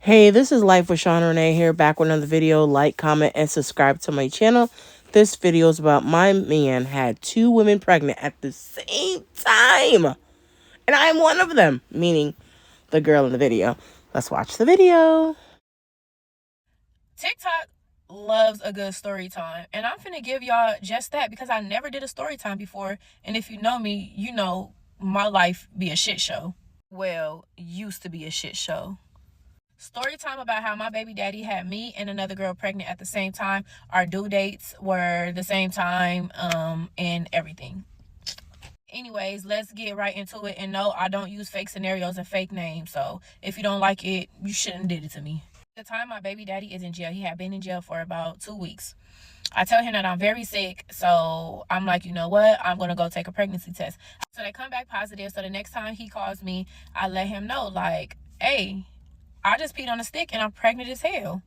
Hey, this is Life with Sean Renee here, back with another video. Like, comment, and subscribe to my channel. This video is about my man had two women pregnant at the same time. And I'm one of them, meaning the girl in the video. Let's watch the video. TikTok loves a good story time, and I'm finna give y'all just that because I never did a story time before. And if you know me, you know my life be a shit show. Well, used to be a shit show. Story time about how my baby daddy had me and another girl pregnant at the same time. Our due dates were the same time, and everything. Anyways, let's get right into it. And no, I don't use fake scenarios and fake names. So if you don't like it, you shouldn't did it to me. At the time my baby daddy is in jail, he had been in jail for about 2 weeks. I tell him that I'm very sick, so I'm like, you know what, I'm gonna go take a pregnancy test. So they come back positive. So the next time he calls me, I let him know, like, hey, I just peed on a stick and I'm pregnant as hell.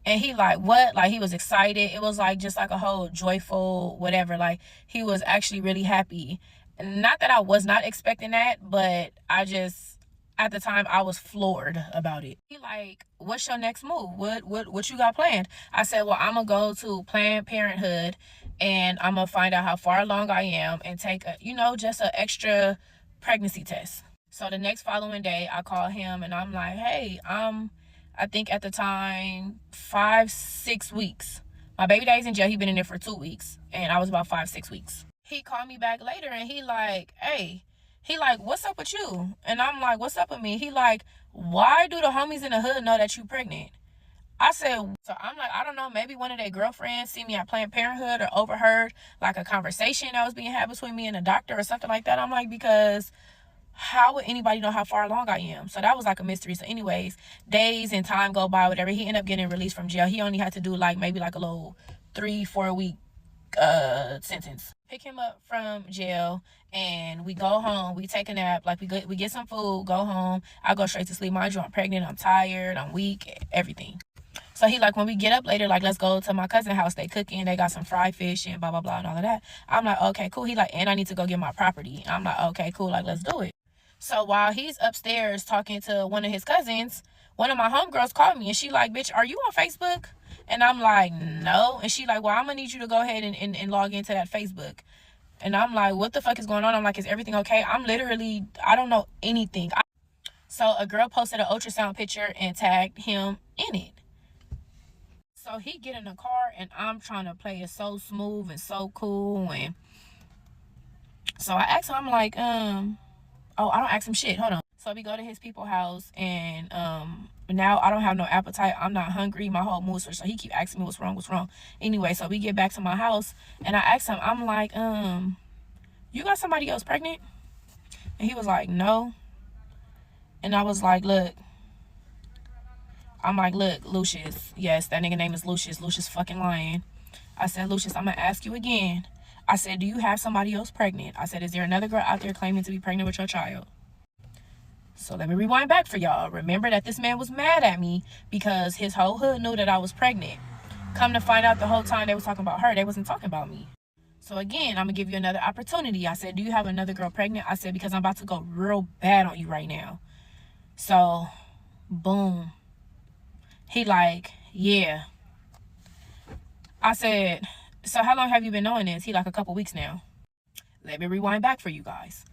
And he like, what? Like, he was excited. It was like just like a whole joyful whatever. Like, he was actually really happy. Not that I was not expecting that, but I just, at the time, I was floored about it. He like, what's your next move? What you got planned? I said, well, I'm gonna go to Planned Parenthood and I'm gonna find out how far along I am and take a, just an extra pregnancy test. So the next following day, I call him and I'm like, hey, I think at the time, 5-6 weeks. My baby daddy's in jail. He been in there for 2 weeks, and I was about 5-6 weeks. He called me back later and he like, hey, he like, what's up with you? And I'm like, what's up with me? He like, why do the homies in the hood know that you pregnant? I said, so I'm like, I don't know, maybe one of their girlfriends see me at Planned Parenthood or overheard like a conversation that was being had between me and a doctor or something like that. I'm like, because how would anybody know how far along I am? So that was like a mystery. So anyways, days and time go by, whatever. He ended up getting released from jail. He only had to do like maybe like a little 3-4 week sentence. Pick him up from jail and we go home. We take a nap. Like, we get some food, go home. I go straight to sleep. Mind you, I'm pregnant, I'm tired, I'm weak, everything. So he like, when we get up later, like, let's go to my cousin's house. They cooking, they got some fried fish and blah blah blah and all of that. I'm like, okay, cool. He like, and I need to go get my property. I'm like, okay, cool, like, let's do it. So while he's upstairs talking to one of his cousins, one of my homegirls called me and she like, bitch, are you on Facebook? And I'm like, no. And she like, well, I'm gonna need you to go ahead and log into that Facebook. And I'm like, what the fuck is going on? I'm like, is everything okay? I'm literally, I don't know anything. So a girl posted an ultrasound picture and tagged him in it. So he get in the car and I'm trying to play it so smooth and so cool. And so I asked him, I'm like, oh, I don't ask him shit. Hold on. So we go to his people's house and now I don't have no appetite. I'm not hungry. My whole mood switched. So he keep asking me what's wrong. Anyway, so we get back to my house and I asked him, I'm like, you got somebody else pregnant? And he was like, no. And I was like, look. I'm like, look, Lucius. Yes, that nigga name is Lucius. Lucius fucking lying. I said, Lucius, I'm gonna ask you again. I said, do you have somebody else pregnant? I said, is there another girl out there claiming to be pregnant with your child? So let me rewind back for y'all. Remember that this man was mad at me because his whole hood knew that I was pregnant. Come to find out, the whole time they was talking about her, they wasn't talking about me. So again, I'm gonna give you another opportunity. I said, do you have another girl pregnant? I said, because I'm about to go real bad on you right now. So, boom. He like, yeah. I said, so how long have you been knowing this? He like, a couple weeks now. Let me rewind back for you guys.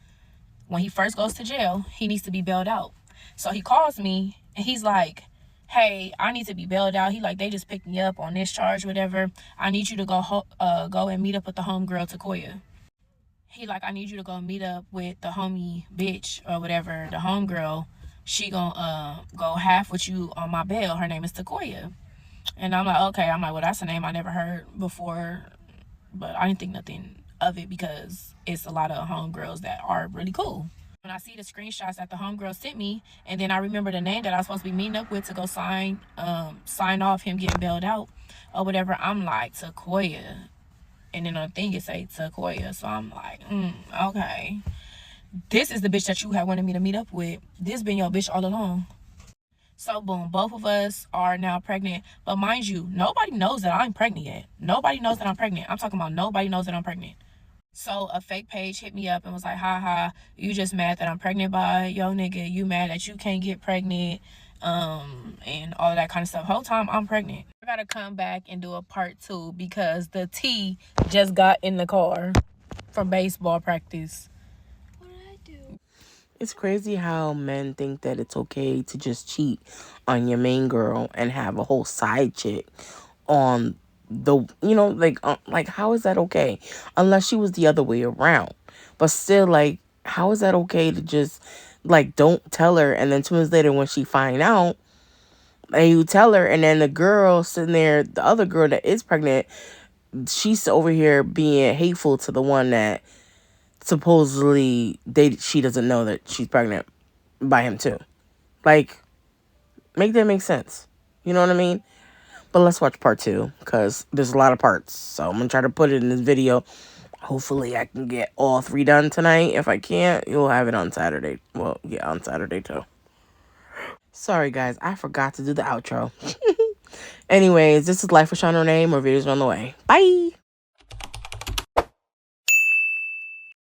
When he first goes to jail, he needs to be bailed out. So he calls me and he's like, hey, I need to be bailed out. He like, they just picked me up on this charge, whatever. I need you to go and meet up with the homegirl, Takoya. He like, I need you to go meet up with the homie bitch or whatever, the homegirl. She gonna go half with you on my bail. Her name is Takoya. And I'm like, okay. I'm like, well, that's a name I never heard before, but I didn't think nothing of it because it's a lot of homegirls that are really cool. When I see the screenshots that the homegirl sent me, and then I remember the name that I was supposed to be meeting up with to go sign off him getting bailed out or whatever, I'm like, Takoya. And then on the thing it say Takoya. So I'm like, okay. This is the bitch that you had wanted me to meet up with. This been your bitch all along. So boom, both of us are now pregnant. But mind you, nobody knows that I'm pregnant yet. Nobody knows that I'm pregnant. I'm talking about nobody knows that I'm pregnant. So a fake page hit me up and was like, haha, you just mad that I'm pregnant by yo nigga. You mad that you can't get pregnant. and all of that kind of stuff. Whole time I'm pregnant. I gotta come back and do a part 2 because the T just got in the car from baseball practice. What did I do? It's crazy how men think that it's okay to just cheat on your main girl and have a whole side chick on the, you know, like how is that okay? Unless she was the other way around. But still, like, how is that okay to just, like, don't tell her, and then 2 months later when she find out, and you tell her, and then the girl sitting there, the other girl that is pregnant, she's over here being hateful to the one that supposedly she doesn't know that she's pregnant by him too. Like, make that make sense. You know what I mean? But let's watch part 2 because there's a lot of parts. So I'm going to try to put it in this video. Hopefully I can get all 3 done tonight. If I can't, you'll have it on Saturday. Well, yeah, on Saturday too. Sorry, guys. I forgot to do the outro. Anyways, this is Life with Shauna Renee. More videos on the way. Bye.